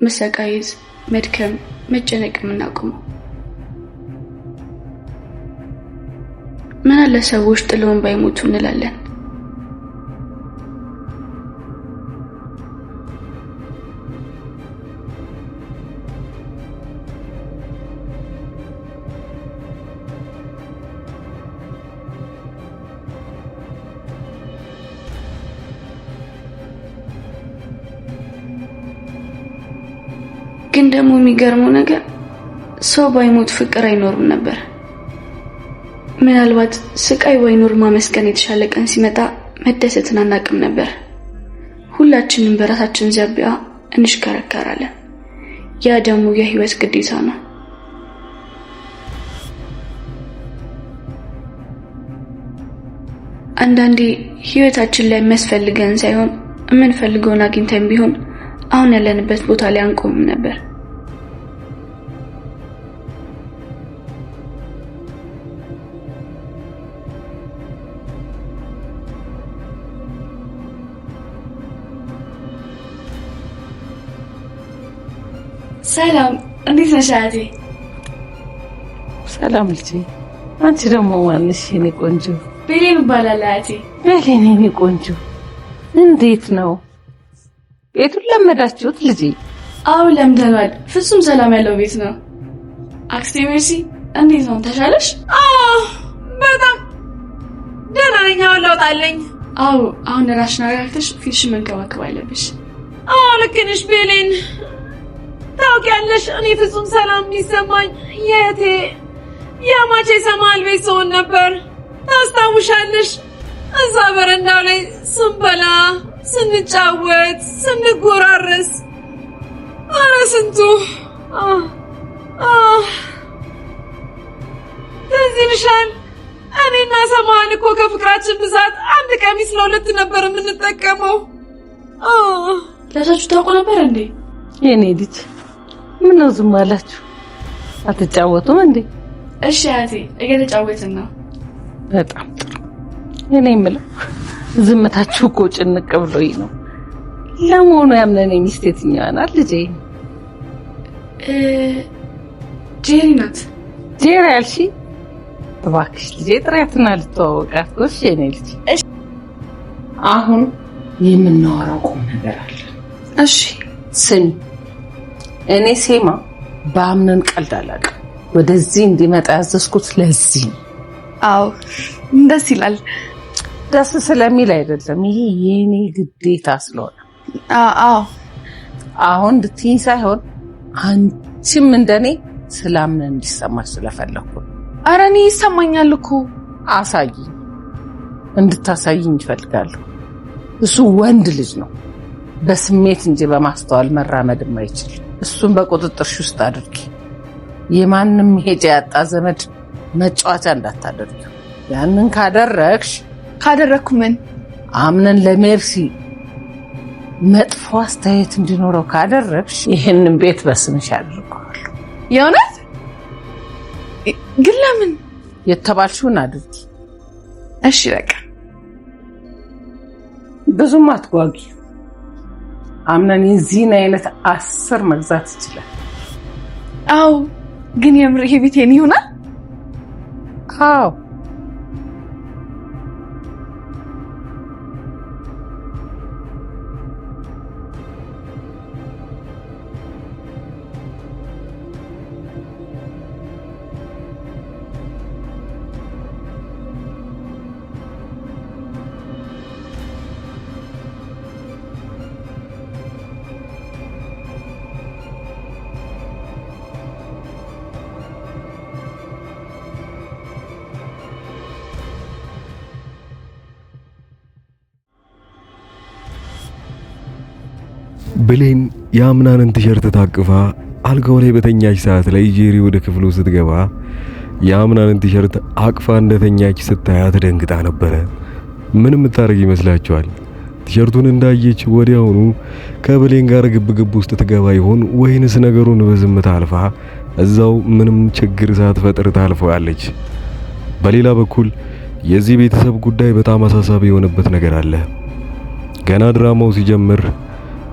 መሰቃየት፣ መድከም፣ መጨነቅ የምናቆመው? ምን አለ ሰዎች ጥለውን ባይሞቱ እንላለን። ግን ደግሞ የሚገርመው ነገር ሰው ባይሞት ፍቅር አይኖርም ነበር። ምናልባት ስቃይ ባይኖር ማመስገን የተሻለ ቀን ሲመጣ መደሰትን አናቅም ነበር። ሁላችንም በራሳችን ዛቢያ እንሽከረከራለን። ያ ደግሞ የህይወት ግዴታ ነው። አንዳንዴ ህይወታችን ላይ መስፈልገን ሳይሆን የምንፈልገውን አግኝተን ቢሆን አሁን ያለንበት ቦታ ላይ አንቆምም ነበር። ሰላም፣ እንዴት ነሽ አያቴ? ሰላም ልጄ። አንቺ ደግሞ ማንሽ? የኔ ቆንጆ ቤሌን እባላለሁ አያቴ። ቤሌን የኔ ቆንጆ፣ እንዴት ነው? ቤቱን ለመዳችሁት ልጄ? አዎ ለምደናል። ፍጹም ሰላም ያለው ቤት ነው። አክስቴ ሜርሲ እንዴት ነው? ተሻለሽ? በጣም ደህና ነኝ። አሁን ለውጥ አለኝ። አዎ አሁን ራስሽን አረጋግተሽ ፊትሽን መንከባከብ አለብሽ። ልክ ነሽ ቤሌን። ታውቂያለሽ እኔ ፍጹም ሰላም እንዲሰማኝ የእህቴ የማቼ ሰማል ቤት ስሆን ነበር። ታስታውሻለሽ? እዛ በረንዳው ላይ ስንበላ፣ ስንጫወት፣ ስንጎራረስ፣ ኧረ ስንቱ ትዝ ይልሻል? እኔና ሰማል እኮ ከፍቅራችን ብዛት አንድ ቀሚስ ለሁለት ነበር የምንጠቀመው። ለሳችሁ ታውቁ ነበር እንዴ? የኔ ልጅ ምን ነው ዝም አላችሁ? አትጫወቱም እንዴ? እሺ አያቴ እየተጫወትን ነው። በጣም ጥሩ። እኔ የምለው ዝምታችሁ እኮ ጭንቅ ብሎኝ ነው። ለመሆኑ ያምነን ሚስት የትኛዋ ናት ልጄ? ጄሪ ናት። ጄሪ አልሽ? እባክሽ ልጄ ጥሪያትና ልተዋወቃት። እሺ የኔ ልጅ። አሁን የምናወራው ቁም ነገር አለ። እሺ ስሚ፣ እኔ ሴማ በአምነን ቀልድ አላውቅም። ወደዚህ እንዲመጣ ያዘዝኩት ለዚህ። አዎ ደስ ይላል። ደስ ስለሚል አይደለም፣ ይሄ የኔ ግዴታ ስለሆነ። አዎ አሁን እንድትይኝ ሳይሆን አንቺም እንደኔ ስላምነን እንዲሰማሽ ስለፈለኩ። ኧረ እኔ ይሰማኛል እኮ። አሳይኝ፣ እንድታሳይኝ እፈልጋለሁ። እሱ ወንድ ልጅ ነው፣ በስሜት እንጂ በማስተዋል መራመድ የማይችል። እሱን በቁጥጥርሽ ውስጥ አድርጊ። የማንም ሄጃ ያጣ ዘመድ መጫወቻ እንዳታደርጊ። ያንን ካደረኩ ምን? አምነን ለሜርሲ መጥፎ አስተያየት እንዲኖረው ካደረግሽ ይህንን ቤት በስምሽ አድርገዋል። የእውነት? ግን ለምን? የተባልሽውን አድርጊ። እሺ በቃ ብዙም አትጓጊ። አምነን የዚህን አይነት 10 መግዛት ይችላል። አዎ ግን የምር ይሄ ቤት የኔ ይሆናል? አዎ ብሌን የአምናንን ቲሸርት ታቅፋ አልጋው ላይ በተኛች ሰዓት ላይ ጄሪ ወደ ክፍሉ ስትገባ የአምናንን ቲሸርት አቅፋ እንደተኛች ስታያት ደንግጣ ነበረ። ምን የምታረግ ይመስላችኋል? ቲሸርቱን እንዳየች ወዲያውኑ ከብሌን ጋር ግብግብ ውስጥ ትገባ ይሆን ወይንስ ነገሩን በዝምታ አልፋ እዛው ምንም ችግር ሳትፈጥር ታልፈዋለች? በሌላ በኩል የዚህ ቤተሰብ ጉዳይ በጣም አሳሳቢ የሆነበት ነገር አለ። ገና ድራማው ሲጀምር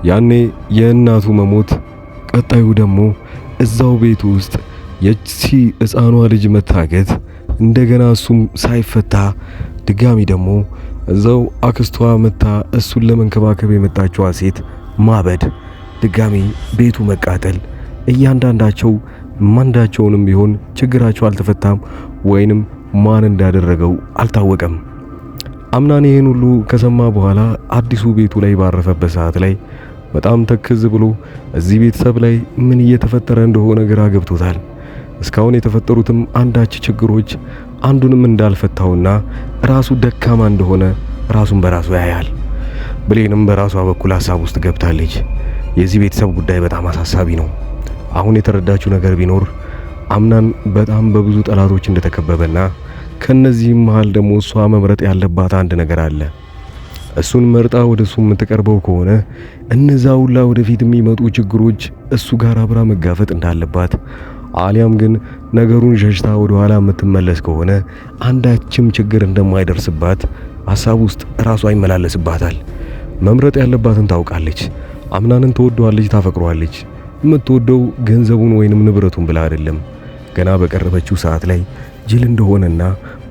ያኔ የእናቱ መሞት ቀጣዩ ደግሞ እዛው ቤት ውስጥ የቺ ሕፃኗ ልጅ መታገት፣ እንደገና እሱም ሳይፈታ ድጋሚ ደግሞ እዛው አክስቷ መታ እሱን ለመንከባከብ የመጣችዋ ሴት ማበድ፣ ድጋሚ ቤቱ መቃጠል፣ እያንዳንዳቸው ማንዳቸውንም ቢሆን ችግራቸው አልተፈታም ወይንም ማን እንዳደረገው አልታወቀም። አምናን ይህን ሁሉ ከሰማ በኋላ አዲሱ ቤቱ ላይ ባረፈበት ሰዓት ላይ በጣም ተክዝ ብሎ እዚህ ቤተሰብ ላይ ምን እየተፈጠረ እንደሆነ ግራ ገብቶታል። እስካሁን የተፈጠሩትም አንዳች ችግሮች አንዱንም እንዳልፈታውና ራሱ ደካማ እንደሆነ ራሱን በራሱ ያያል። ብሌንም በራሷ በኩል ሐሳብ ውስጥ ገብታለች። የዚህ ቤተሰብ ጉዳይ በጣም አሳሳቢ ነው። አሁን የተረዳችው ነገር ቢኖር አምናን በጣም በብዙ ጠላቶች እንደተከበበና ከነዚህም መሃል ደግሞ እሷ መምረጥ ያለባት አንድ ነገር አለ። እሱን መርጣ ወደሱ የምትቀርበው ከሆነ እነዛ ሁላ ወደፊት የሚመጡ ችግሮች እሱ ጋር አብራ መጋፈጥ እንዳለባት፣ አሊያም ግን ነገሩን ሸሽታ ወደ ኋላ የምትመለስ ከሆነ አንዳችም ችግር እንደማይደርስባት ሐሳብ ውስጥ ራሷ ይመላለስባታል። መምረጥ ያለባትን ታውቃለች። አምናንን ትወደዋለች፣ ታፈቅሯለች። የምትወደው ገንዘቡን ወይንም ንብረቱን ብላ አይደለም። ገና በቀረበችው ሰዓት ላይ ጅል እንደሆነና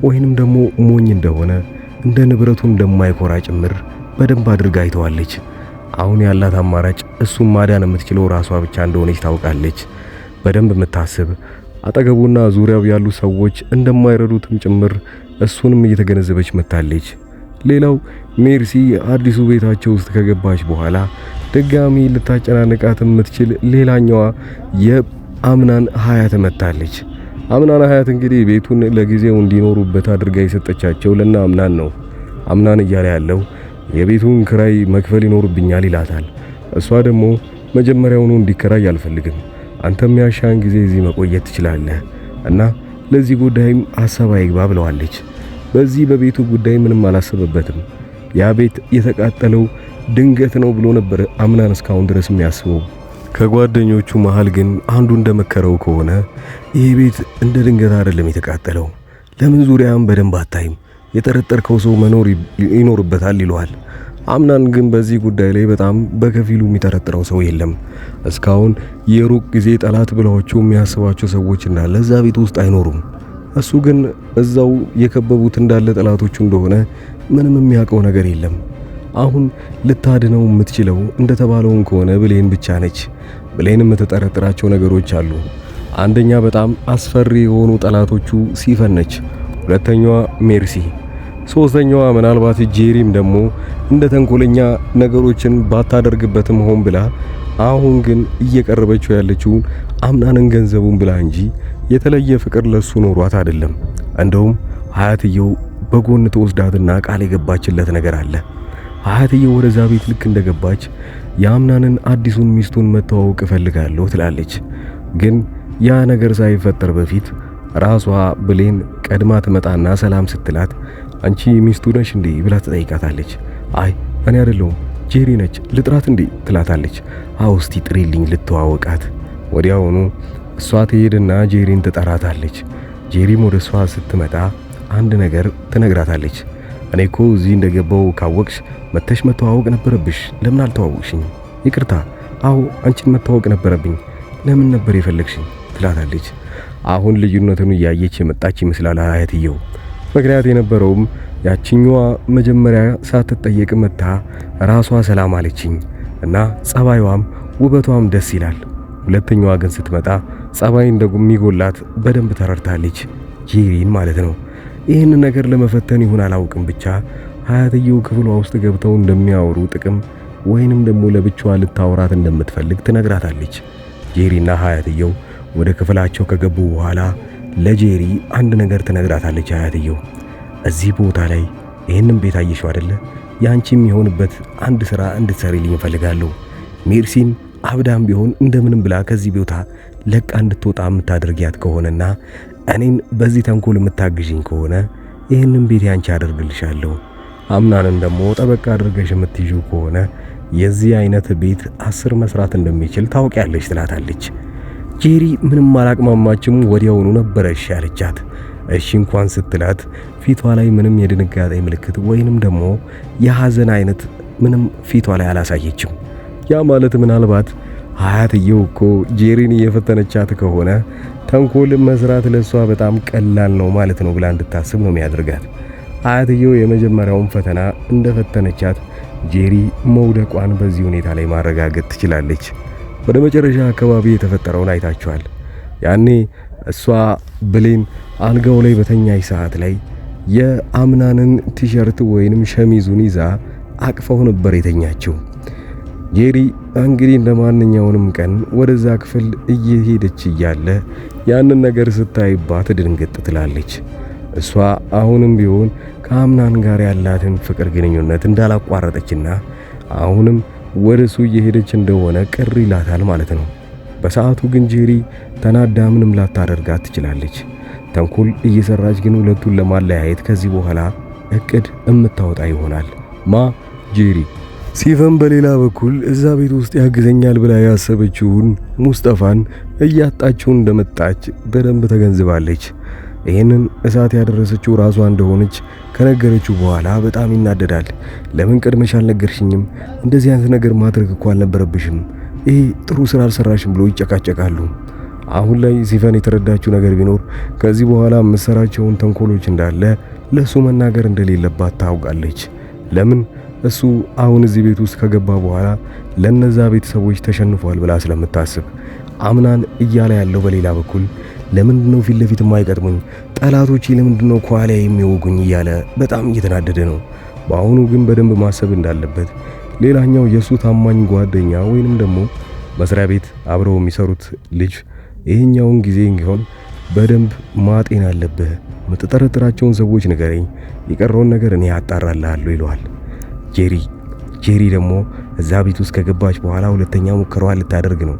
ወይንም ደግሞ ሞኝ እንደሆነ እንደ ንብረቱ እንደማይኮራ ጭምር በደንብ አድርጋ አይተዋለች። አሁን ያላት አማራጭ እሱን ማዳን የምትችለው ራሷ ብቻ እንደሆነች ታውቃለች። በደንብ የምታስብ አጠገቡና ዙሪያው ያሉ ሰዎች እንደማይረዱትም ጭምር እሱንም እየተገነዘበች መታለች። ሌላው ሜርሲ አዲሱ ቤታቸው ውስጥ ከገባች በኋላ ድጋሚ ልታጨናንቃት የምትችል ሌላኛዋ የአምናን ሀያት መታለች። አምናን ሀያት እንግዲህ ቤቱን ለጊዜው እንዲኖሩበት አድርጋ የሰጠቻቸው ለና አምናን ነው። አምናን እያለ ያለው የቤቱን ክራይ መክፈል ይኖርብኛል ይላታል። እሷ ደግሞ መጀመሪያውኑ እንዲከራይ አልፈልግም፣ አንተም ያሻን ጊዜ እዚህ መቆየት ትችላለህ እና ለዚህ ጉዳይም ሐሳብ አይግባ ብለዋለች። በዚህ በቤቱ ጉዳይ ምንም አላሰበበትም። ያ ቤት የተቃጠለው ድንገት ነው ብሎ ነበር አምናን እስካሁን ድረስ የሚያስበው። ከጓደኞቹ መሃል ግን አንዱ እንደመከረው ከሆነ ይህ ቤት እንደ ድንገት አይደለም የተቃጠለው፣ ለምን ዙሪያም በደንብ አታይም? የጠረጠርከው ሰው መኖር ይኖርበታል ይለዋል። አምናን ግን በዚህ ጉዳይ ላይ በጣም በከፊሉ የሚጠረጥረው ሰው የለም። እስካሁን የሩቅ ጊዜ ጠላት ብለዋቸው የሚያስባቸው ሰዎች እንዳለ እዛ ቤት ውስጥ አይኖሩም። እሱ ግን እዛው የከበቡት እንዳለ ጠላቶቹ እንደሆነ ምንም የሚያውቀው ነገር የለም። አሁን ልታድነው የምትችለው እንደተባለውን ከሆነ ብሌን ብቻ ነች። ብሌን የምትጠረጥራቸው ነገሮች አሉ። አንደኛ በጣም አስፈሪ የሆኑ ጠላቶቹ ሲፈን ነች። ሁለተኛዋ ሜርሲ፣ ሶስተኛዋ ምናልባት ጄሪም ደግሞ እንደ ተንኮለኛ ነገሮችን ባታደርግበትም ሆን ብላ አሁን ግን እየቀረበችው ያለችው አምናንን ገንዘቡን ብላ እንጂ የተለየ ፍቅር ለሱ ኖሯት አይደለም። እንደውም ሀያትየው በጎን ተወስዳትና ቃል የገባችለት ነገር አለ። ሀያትየው ወደዛ ቤት ልክ እንደገባች የአምናንን አዲሱን ሚስቱን መተዋወቅ እፈልጋለሁ ትላለች። ግን ያ ነገር ሳይፈጠር በፊት ራሷ ብሌን ቀድማ ትመጣና ሰላም ስትላት አንቺ ሚስቱ ነሽ እንዴ ብላ ትጠይቃታለች። አይ እኔ አይደለሁም ጄሪ ነች ልጥራት እንዴ ትላታለች። አዎ እስቲ ጥሪልኝ ልተዋወቃት። ወዲያውኑ እሷ ትሄድና ጄሪን ትጠራታለች። ጄሪም ወደ እሷ ስትመጣ አንድ ነገር ትነግራታለች። እኔ እኮ እዚህ እንደገባው ካወቅሽ መተሽ መተዋወቅ ነበረብሽ፣ ለምን አልተዋወቅሽኝ? ይቅርታ፣ አዎ አንቺን መተዋወቅ ነበረብኝ፣ ለምን ነበር የፈለግሽኝ? ትላታለች። አሁን ልዩነቱን እያየች የመጣች ይመስላል አያትየው። ምክንያት የነበረውም ያቺኛዋ መጀመሪያ ሳትጠየቅ መታ ራሷ ሰላም አለችኝ እና ጸባይዋም ውበቷም ደስ ይላል። ሁለተኛዋ ግን ስትመጣ ጸባይ እንደሚጎላት በደንብ ተረድታለች፣ ጄሪን ማለት ነው። ይህን ነገር ለመፈተን ይሁን አላውቅም፣ ብቻ ሀያትየው ክፍሏ ውስጥ ገብተው እንደሚያወሩ ጥቅም ወይንም ደግሞ ለብቻዋ ልታወራት እንደምትፈልግ ትነግራታለች። ጄሪና ሀያትየው ወደ ክፍላቸው ከገቡ በኋላ ለጄሪ አንድ ነገር ትነግራታለች። ሀያትየው እዚህ ቦታ ላይ ይህንን ቤት አየሽው አይደለ? ያንቺ የሚሆንበት አንድ ስራ እንድትሰሪልኝ እፈልጋለሁ። ሜርሲን አብዳም ቢሆን እንደምንም ብላ ከዚህ ቦታ ለቃ እንድትወጣ የምታደርጊያት ከሆነና እኔን በዚህ ተንኮል የምታግዥኝ ከሆነ ይህንን ቤት ያንቺ አደርግልሻለሁ። አምናንን ደግሞ ጠበቃ አድርገሽ የምትይዥው ከሆነ የዚህ አይነት ቤት 10 መስራት እንደሚችል ታውቂያለሽ ትላታለች። ጄሪ ምንም አላቅማማችም። ወዲያውኑ ነበረ እሺ ያለቻት። እሺ እንኳን ስትላት ፊቷ ላይ ምንም የድንጋጤ ምልክት ወይንም ደግሞ የሐዘን አይነት ምንም ፊቷ ላይ አላሳየችም። ያ ማለት ምናልባት አያትየው እኮ ጄሪን እየፈተነቻት ከሆነ ተንኮል መስራት ለሷ በጣም ቀላል ነው ማለት ነው ብላ እንድታስብ ነው የሚያደርጋት። አያትየው የመጀመሪያውን ፈተና እንደፈተነቻት ጄሪ መውደቋን በዚህ ሁኔታ ላይ ማረጋገጥ ትችላለች። ወደ መጨረሻ አካባቢ የተፈጠረውን አይታችኋል። ያኔ እሷ ብሌን አልጋው ላይ በተኛች ሰዓት ላይ የአምናንን ቲሸርት ወይንም ሸሚዙን ይዛ አቅፈው ነበር የተኛችው። ጄሪ እንግዲህ እንደማንኛውንም ቀን ወደዛ ክፍል እየሄደች እያለ ያንን ነገር ስታይባት ድንግጥ ትላለች። እሷ አሁንም ቢሆን ከአምናን ጋር ያላትን ፍቅር ግንኙነት እንዳላቋረጠችና አሁንም ወደሱ እየሄደች እንደሆነ ቅር ይላታል ማለት ነው። በሰዓቱ ግን ጄሪ ተናዳ ምንም ላታደርጋት ትችላለች። ተንኮል እየሰራች ግን ሁለቱን ለማለያየት ከዚህ በኋላ እቅድ እምታወጣ ይሆናል። ጄሪ። ሲፈን በሌላ በኩል እዛ ቤት ውስጥ ያግዘኛል ብላ ያሰበችውን ሙስጠፋን እያጣችው እንደመጣች በደንብ ተገንዝባለች። ይህንን እሳት ያደረሰችው ራሷ እንደሆነች ከነገረችው በኋላ በጣም ይናደዳል። ለምን ቀድመሽ አልነገርሽኝም? እንደዚህ አይነት ነገር ማድረግ እኮ አልነበረብሽም። ይሄ ጥሩ ስራ አልሰራሽም ብሎ ይጨቃጨቃሉ። አሁን ላይ ሲፈን የተረዳችው ነገር ቢኖር ከዚህ በኋላ የምትሰራቸውን ተንኮሎች እንዳለ ለሱ መናገር እንደሌለባት ታውቃለች። ለምን እሱ አሁን እዚህ ቤት ውስጥ ከገባ በኋላ ለነዛ ቤተሰቦች ተሸንፏል ብላ ስለምታስብ። አምናን እያለ ያለው በሌላ በኩል ለምንድነው ፊት ለፊት የማይቀጥሙኝ? ጠላቶቼ ለምንድነው ከኋላ የሚወጉኝ? እያለ በጣም እየተናደደ ነው። በአሁኑ ግን በደንብ ማሰብ እንዳለበት ሌላኛው የሱ ታማኝ ጓደኛ ወይንም ደግሞ መስሪያ ቤት አብረው የሚሰሩት ልጅ ይሄኛውን ጊዜ እንግዲህ በደንብ ማጤን አለብህ። የምትጠረጥራቸውን ሰዎች ንገረኝ፣ የቀረውን ነገር እኔ አጣራልሃለሁ ይለዋል። ጄሪ ደግሞ እዛ ቤት ውስጥ ከገባች በኋላ ሁለተኛ ሙከራዋ ልታደርግ ነው።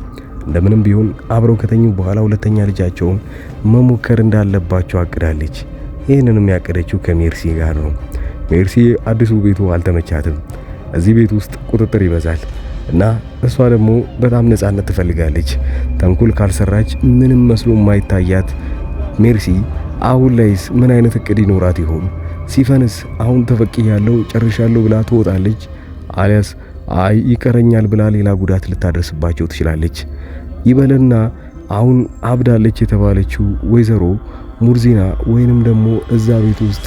እንደምንም ቢሆን አብረው ከተኙ በኋላ ሁለተኛ ልጃቸውን መሞከር እንዳለባቸው አቅዳለች። ይህንንም ያቀደችው ከሜርሲ ጋር ነው። ሜርሲ አዲሱ ቤቱ አልተመቻትም። እዚህ ቤት ውስጥ ቁጥጥር ይበዛል እና እሷ ደግሞ በጣም ነፃነት ትፈልጋለች። ተንኮል ካልሰራች ምንም መስሎ የማይታያት ሜርሲ አሁን ላይስ ምን አይነት እቅድ ይኖራት ይሆን? ሲፈንስ አሁን ተፈቅያለሁ ጨርሻለሁ ብላ ትወጣለች፣ አሊያስ አይ ይቀረኛል ብላ ሌላ ጉዳት ልታደርስባቸው ትችላለች። ይበልና አሁን አብዳለች የተባለችው ወይዘሮ ሙርዚና ወይንም ደግሞ እዛ ቤት ውስጥ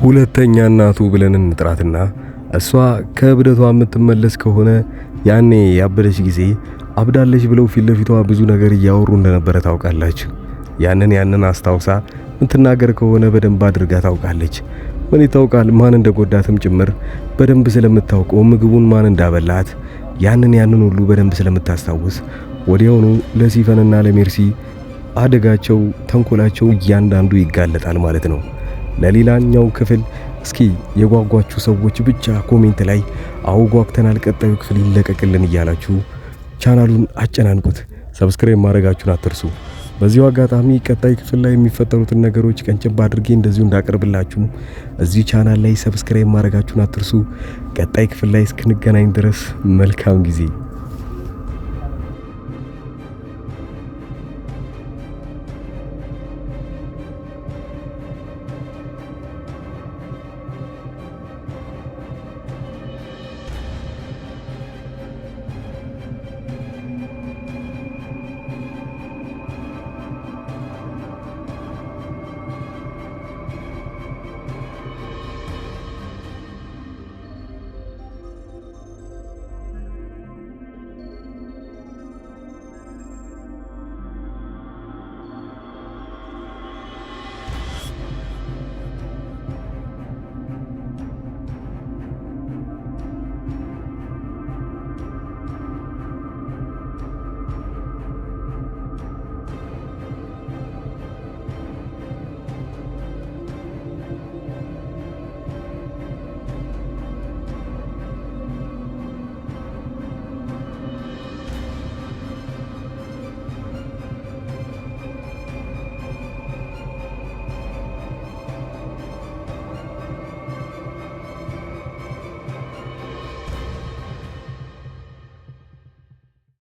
ሁለተኛ እናቱ ብለን እንጥራትና እሷ ከእብደቷ የምትመለስ ከሆነ ያኔ ያበደች ጊዜ አብዳለች ብለው ፊት ለፊቷ ብዙ ነገር እያወሩ እንደነበረ ታውቃላችሁ። ያንን አስታውሳ ምትናገር ከሆነ በደንብ አድርጋ ታውቃለች። ምን ይታውቃል ማን እንደጎዳትም ጭምር በደንብ ስለምታውቀው ምግቡን ማን እንዳበላት ያንን ሁሉ በደንብ ስለምታስታውስ ወዲያውኑ ለሲፈንና ለሜርሲ አደጋቸው ተንኮላቸው እያንዳንዱ ይጋለጣል ማለት ነው። ለሌላኛው ክፍል እስኪ የጓጓችሁ ሰዎች ብቻ ኮሜንት ላይ አውጓግተናል ቀጣዩ ክፍል ይለቀቅልን እያላችሁ ቻናሉን አጨናንቁት። ሰብስክራይብ ማድረጋችሁን አትርሱ። በዚሁ አጋጣሚ ቀጣይ ክፍል ላይ የሚፈጠሩትን ነገሮች ቀንጨብ አድርጌ እንደዚሁ እንዳቀርብላችሁ እዚህ ቻናል ላይ ሰብስክራይብ ማድረጋችሁን አትርሱ። ቀጣይ ክፍል ላይ እስክንገናኝ ድረስ መልካም ጊዜ